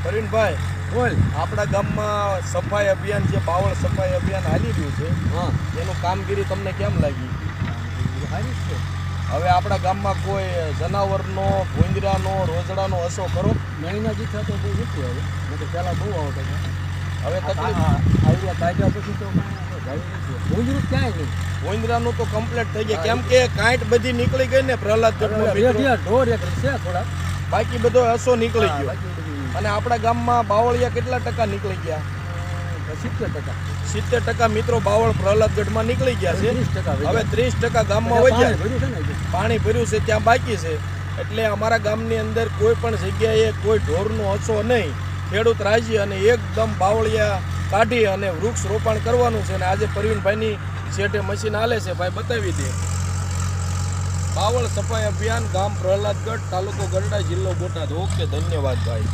પ્રવીણભાઈ, બોલ. આપણા ગામમાં સફાઈ અભિયાન જે બાવળ સફાઈ અભિયાન હાલી રહ્યું છે હા, એનું કામગીરી તમને કેમ લાગી? સારી જ છે. હવે આપણા ગામમાં કોઈ જનાવરનો, ભૂંદરાનો, રોજડાનો અસો ખરો? મહિના જીથા તો બહુ નથી હવે. મેં તો પહેલાં બહુ આવતો હતો. હવે તકલીફ આવ્યા કાઢ્યા પછી તો ભૂંજરું ક્યાંય નહીં. ભૂંદરાનું તો કમ્પ્લીટ થઈ ગયા, કેમ કે કાંઈટ બધી નીકળી ગઈ ને પ્રહલાદગઢમાં મિત્રો. રેડિયા ઢોર એક છે થોડા. બાકી બધો અસો નીકળી ગયો. બાકી બધું અને આપણા ગામમાં બાવળિયા કેટલા ટકા નીકળી ગયા? 70%. 70% મિત્રો બાવળ પ્રહલાદગઢમાં નીકળી ગયા છે. 30% હવે 30% ગામમાં વધ્યા. ભર્યું છે ને હજી. પાણી ભર્યું છે ત્યાં બાકી છે. એટલે અમારા ગામની અંદર કોઈ પણ જગ્યાએ કોઈ ઢોરનો અસો નહીં. ખેડૂત રાજી અને એકદમ બાવળિયા કાઢી અને વૃક્ષ રોપણ કરવાનું છે. અને આજે પ્રવીણભાઈની શેઠે મશીન હાલે છે, ભાઈ બતાવી દે. બાવળ સફાઈ અભિયાન, ગામ પ્રહલાદગઢ, તાલુકો ગરડા, જિલ્લો બોટાદ. ઓકે, ધન્યવાદ ભાઈ.